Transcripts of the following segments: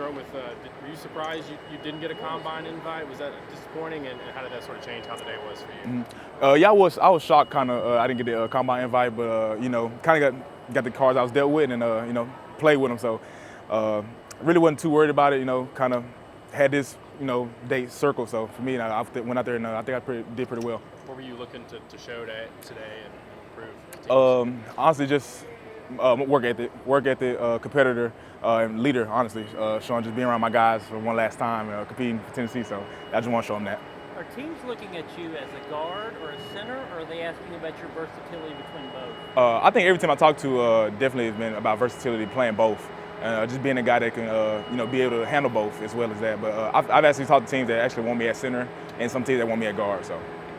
Jerome, were you surprised you didn't get a combine invite? Was that disappointing, and how did that sort of change how the day was for you? Yeah, I was shocked kind of. I didn't get the combine invite, but kind of got the cards I was dealt with, and played with them. So really wasn't too worried about it. Kind of had this day circle. So for me, I went out there and I think I did pretty well. What were you looking to show today and improve? Honestly, just work ethic, competitor, and leader. Honestly, showing just being around my guys for one last time, competing for Tennessee. So I just want to show them that. Are teams looking at you as a guard or a center, or are they asking about your versatility between both? I think every team I talk to definitely has been about versatility, playing both. Just being a guy that can, be able to handle both as well as that. But I've actually talked to teams that actually want me at center, and some teams that want me at guard. So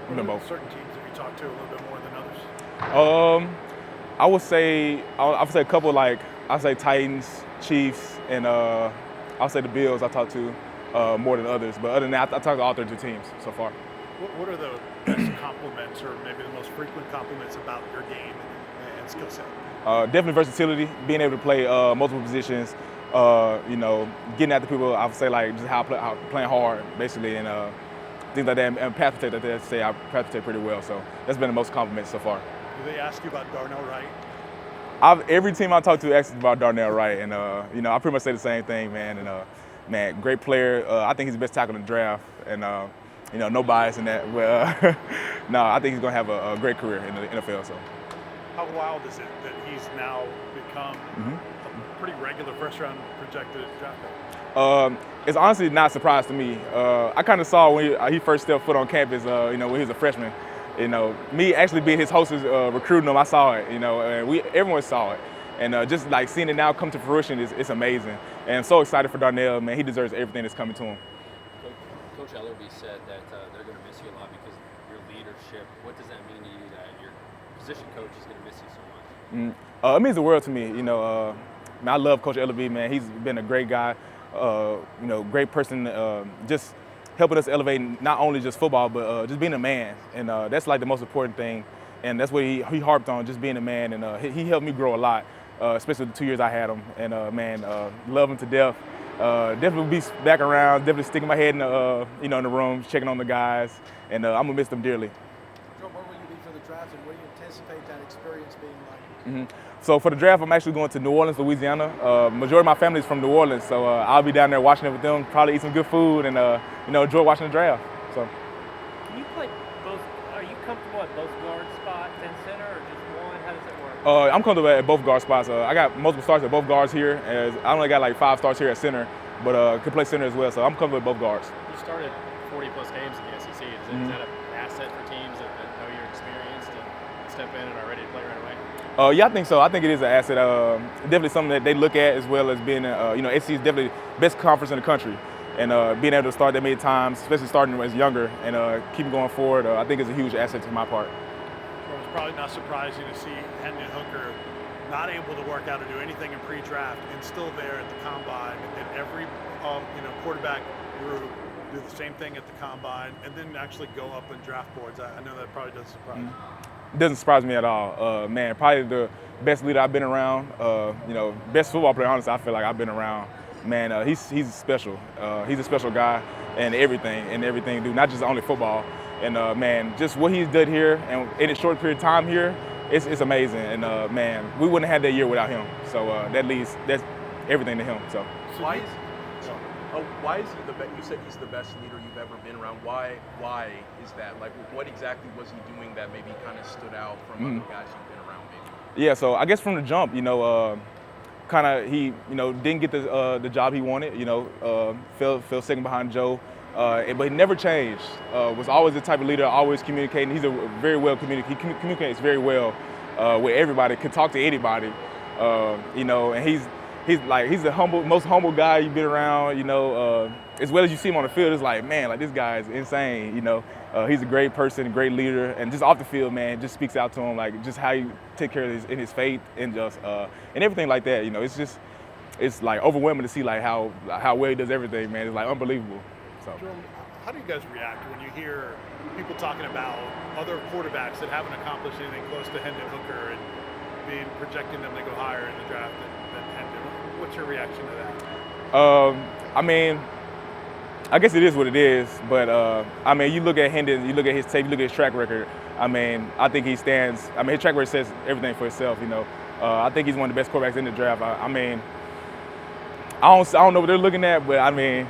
I've been both. Certain teams that you talk to a little bit more than others. I would say a couple, like I'd say Titans, Chiefs, and I'll say the Bills I talk to more than others. But other than that, I talk to all 32 teams so far. What are the best compliments, or maybe the most frequent compliments about your game and skill set? Definitely versatility, being able to play multiple positions, getting after people. I would say like just how playing hard, basically, and things like that. And pass protect, I say I pass protect pretty well. So that's been the most compliments so far. Do they ask you about Darnell Wright? Every team I talk to asks about Darnell Wright, and I pretty much say the same thing, man. And man, great player. I think he's the best tackle in the draft, and no bias in that. But no, I think he's gonna have a great career in the NFL. So. How wild is it that he's now become a pretty regular first-round projected draft pick? It's honestly not a surprise to me. I kind of saw when he first stepped foot on campus, when he was a freshman. Me actually being his host, recruiting him, I saw it. And everyone saw it. And just like seeing it now come to fruition, it's amazing. And I'm so excited for Darnell, man. He deserves everything that's coming to him. Coach Ellerby said that they're going to miss you a lot because of your leadership. What does that mean to you that your position coach is going to miss you so much? It means the world to me. Man, I love Coach Ellerby, man. He's been a great guy, great person, just helping us elevate not only just football, but just being a man. And that's like the most important thing. And that's what he harped on, just being a man. And he helped me grow a lot, especially the 2 years I had him. And man, love him to death. Definitely be back around, definitely sticking my head in the, in the room, checking on the guys. And I'm gonna miss them dearly. Joe, where will you be for the draft, and what do you anticipate that experience being like? So for the draft, I'm actually going to New Orleans, Louisiana. Majority of my family is from New Orleans, so I'll be down there watching it with them, probably eat some good food, and enjoy watching the draft. So. Can you play both? Are you comfortable at both guard spots and center, or just one? How does it work? I'm comfortable at both guard spots. I got multiple starts at both guards here. As I only got like 5 starts here at center, but could play center as well. So I'm comfortable with both guards. You started 40-plus games in the SEC. Is that an asset for teams that know you're experienced and step in and are ready to play right away? Yeah, I think so. I think it is an asset. Definitely something that they look at, as well as being, SEC is definitely the best conference in the country. And being able to start that many times, especially starting as younger and keep going forward, I think is a huge asset to my part. So it's probably not surprising to see Hendon Hooker not able to work out or do anything in pre-draft and still there at the combine. And every quarterback group do the same thing at the combine and then actually go up in draft boards. I know that probably doesn't surprise you. It doesn't surprise me at all. Man, probably the best leader I've been around. Best football player, honestly, I feel like I've been around. Man, he's special. He's a special guy and everything, dude, not just only football. And man, just what he's done here and in a short period of time here, it's amazing. And man, we wouldn't have had that year without him. So that's everything to him. So why is he the best? You said he's the best leader you've ever been around. Why is that? Like, what exactly was he doing that maybe kind of stood out from other guys you've been around? Maybe. Yeah, so I guess from the jump, kind of he, didn't get the job he wanted. Fell second behind Joe, but he never changed. Was always the type of leader, always communicating. He's a very well communicator. He communicates very well with everybody. Can talk to anybody. And he's the most humble guy you've been around. As well as you see him on the field, it's like, man, like this guy is insane. He's a great person, a great leader, and just off the field, man, just speaks out to him, like just how he take care of his faith and just and everything like that. It's like overwhelming to see like how well he does everything, man. It's like unbelievable. So. Jerome, how do you guys react when you hear people talking about other quarterbacks that haven't accomplished anything close to Hendon Hooker and projecting them to go higher in the draft than Hendon? What's your reaction to that? I mean, I guess it is what it is, but I mean, you look at Hendon, you look at his tape, you look at his track record. I mean, I think he stands. I mean, his track record says everything for itself. You know, I think he's one of the best quarterbacks in the draft. I mean, I don't know what they're looking at, but I mean,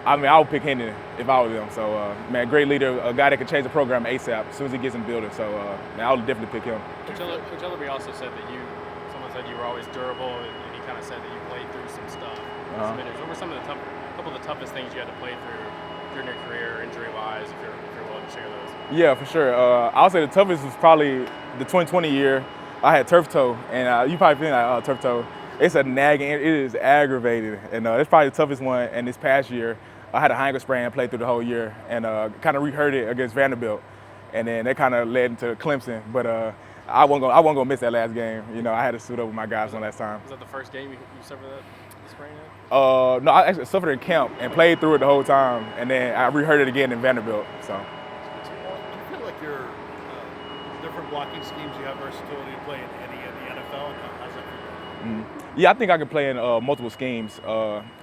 I would pick Hendon if I was them. So, man, great leader, a guy that can change the program ASAP as soon as he gets in the building. So, man, I would definitely pick him. Coach Ellerby also said that someone said you were always durable, and he kind of said that you played through some stuff. What were some of the couple of the toughest things you had to play through during your career, injury-wise, if you're willing to share those? Yeah, for sure. I'll say the toughest was probably the 2020 year. I had turf toe, and you probably feel like turf toe. It's a nagging. It is aggravating, and it's probably the toughest one. And this past year, I had a high ankle sprain and played through the whole year, and kind of re-hurt it against Vanderbilt, and then that kind of led into Clemson. But I wasn't gonna miss that last game. You know, I had to suit up with my guys one last time. Was that the first game you suffered that sprain in? No, I actually suffered in camp and played through it the whole time, and then I re-hurt it again in Vanderbilt. So. Do you feel like your different blocking schemes, you have versatility to play in any of the NFL? And how's that for you? Yeah, I think I can play in multiple schemes,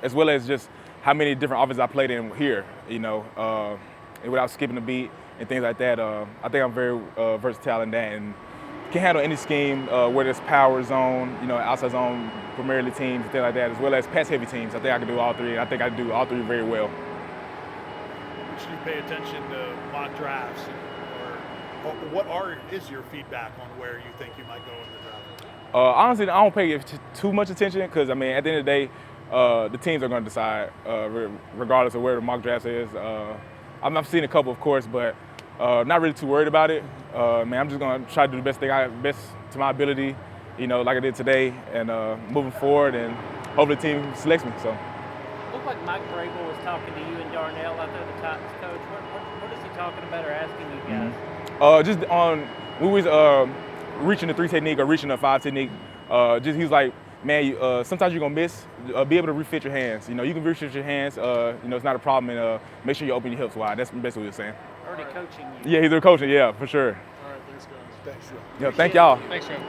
as well as just how many different offenses I played in here, you know, and without skipping a beat and things like that. I think I'm very versatile in that and can handle any scheme, whether it's power zone, you know, outside zone, Premier League teams, and things like that, as well as pass-heavy teams. I think I can do all three, and I think I do all three very well. Should you pay attention to mock drafts, or what is your feedback on where you think you might go in the draft? Honestly, I don't pay too much attention because, I mean, at the end of the day, the teams are going to decide, regardless of where the mock draft is. I've seen a couple, of course, but not really too worried about it. Man, I'm just going to try to do the best to my ability, you know, like I did today, and moving forward, and hopefully the team selects me. So. It looked like Mike Vrabel was talking to you and Darnell out there, the Titans coach. What is he talking about or asking you guys? Just on when we was reaching the 3 technique or reaching the 5 technique. Just he was like, man, sometimes you're gonna miss. Be able to refit your hands. You know, you can refit your hands. You know, it's not a problem. And make sure you open your hips wide. That's basically what he's saying. Already coaching you. Yeah, he's coaching. Yeah, for sure. All right, thanks, guys. Thanks, Jerome. Yeah, thank y'all. Thanks, Jerome.